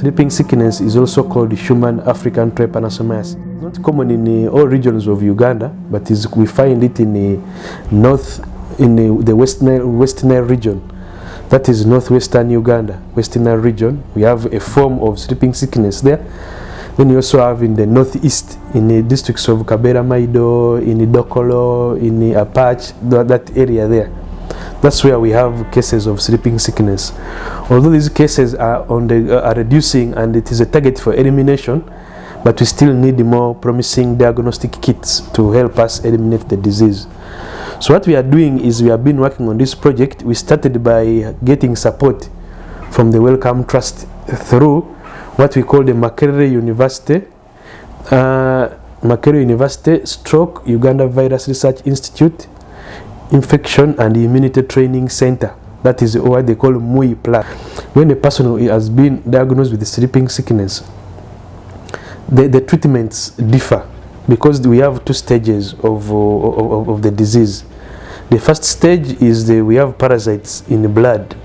Sleeping sickness is also called human African trypanosomiasis. Not common in all regions of Uganda, but we find it in the West Nile region. That is northwestern Uganda, Western Nile region. We have a form of sleeping sickness there. Then you also have in the northeast, in the districts of Kabera Maido, in the Dokolo, in the Apache, that area there. That's where we have cases of sleeping sickness. Although these cases are reducing and it is a target for elimination, but we still need more promising diagnostic kits to help us eliminate the disease. So what we are doing is we have been working on this project. We started by getting support from the Wellcome Trust through what we call the Makerere University, Stroke Uganda Virus Research Institute, Infection and Immunity Training Center. That is what they call MUI Plus. When a person has been diagnosed with sleeping sickness, the treatments differ because we have two stages of the disease. The first stage is we have parasites in the blood.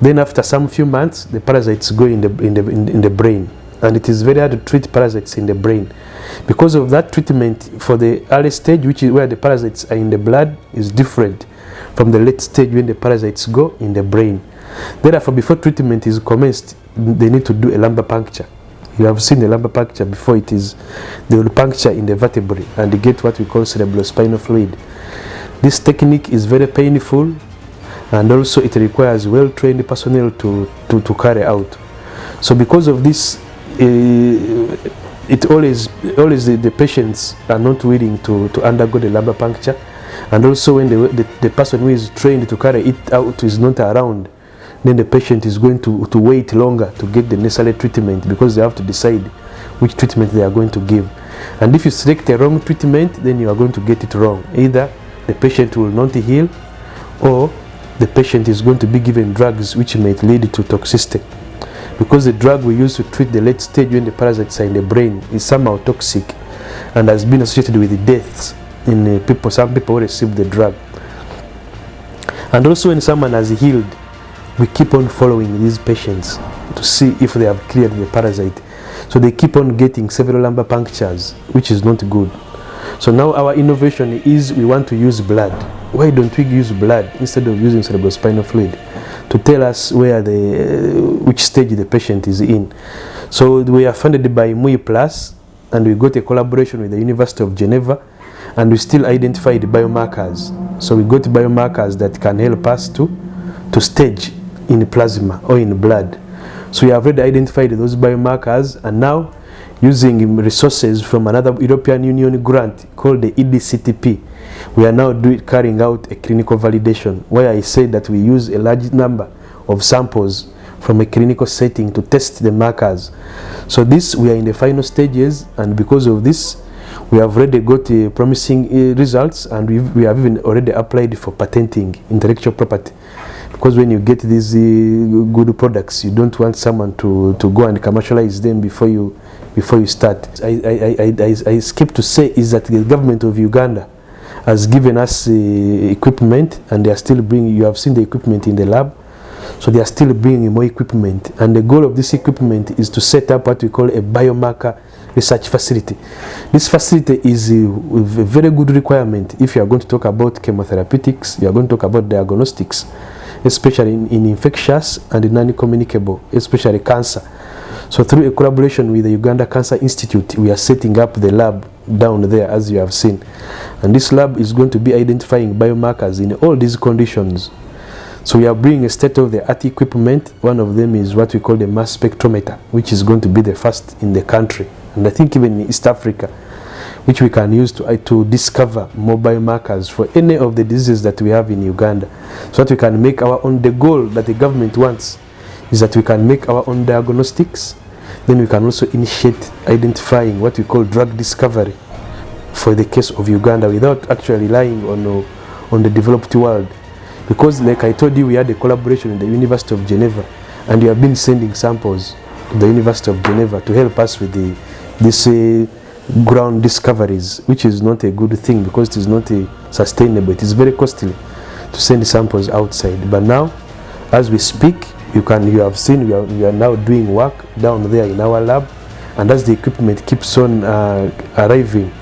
Then after some few months, the parasites go in the brain, and it is very hard to treat parasites in the brain. Because of that, treatment for the early stage, which is where the parasites are in the blood, is different from the late stage when the parasites go in the brain. Therefore, before treatment is commenced, they need to do a lumbar puncture. You have seen the lumbar puncture before. They will puncture in the vertebrae and they get what we call cerebrospinal fluid. This technique is very painful, and also it requires well-trained personnel to carry out. So because of this, the patients are not willing to undergo the lumbar puncture, and also when the person who is trained to carry it out is not around, then the patient is going to wait longer to get the necessary treatment because they have to decide which treatment they are going to give. And if you select the wrong treatment, then you are going to get it wrong. Either the patient will not heal, or the patient is going to be given drugs which may lead to toxicity. Because the drug we use to treat the late stage when the parasites are in the brain is somehow toxic and has been associated with deaths in some people who receive the drug. And also when someone has healed, we keep on following these patients to see if they have cleared the parasite. So they keep on getting several lumbar punctures, which is not good. So now our innovation is we want to use blood. Why don't we use blood instead of using cerebrospinal fluid to tell us which stage the patient is in? So we are funded by MUI Plus, and we got a collaboration with the University of Geneva, and we still identified biomarkers. So we got biomarkers that can help us to stage in plasma or in blood. So we have already identified those biomarkers, and now using resources from another European Union grant called the EDCTP, we are now carrying out a clinical validation where I say that we use a large number of samples from a clinical setting to test the markers. So we are in the final stages, and because of this, we have already got promising results, and we have even already applied for patenting intellectual property. Because when you get these good products, you don't want someone to go and commercialize them before you start. I skip to say is that the government of Uganda has given us equipment, and they are still bringing. You have seen the equipment in the lab, so they are still bringing more equipment. And the goal of this equipment is to set up what we call a biomarker research facility. This facility is a very good requirement if you are going to talk about chemotherapeutics, you are going to talk about diagnostics, especially in infectious and non-communicable, especially cancer. So through a collaboration with the Uganda Cancer Institute, we are setting up the lab down there, as you have seen. And this lab is going to be identifying biomarkers in all these conditions. So we are bringing a state-of-the-art equipment. One of them is what we call the mass spectrometer, which is going to be the first in the country, and I think even in East Africa, which we can use to discover more biomarkers for any of the diseases that we have in Uganda. So that we can make our own, the goal that the government wants is that we can make our own diagnostics, then we can also initiate identifying what we call drug discovery for the case of Uganda without actually relying on the developed world. Because like I told you, we had a collaboration with the University of Geneva, and we have been sending samples to the University of Geneva to help us with this ground discoveries, which is not a good thing because it is not sustainable. It is very costly to send samples outside. But now, as we speak, You have seen we are now doing work down there in our lab, and as the equipment keeps on arriving,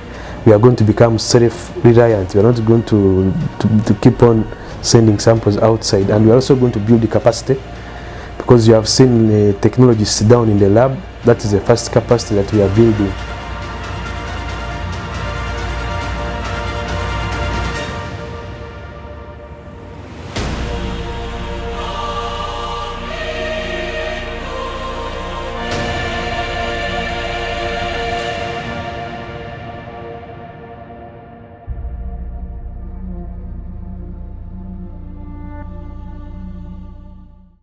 we are going to become self-reliant. We are not going to keep on sending samples outside, and we are also going to build the capacity, because you have seen technologies down in the lab. That is the first capacity that we are building.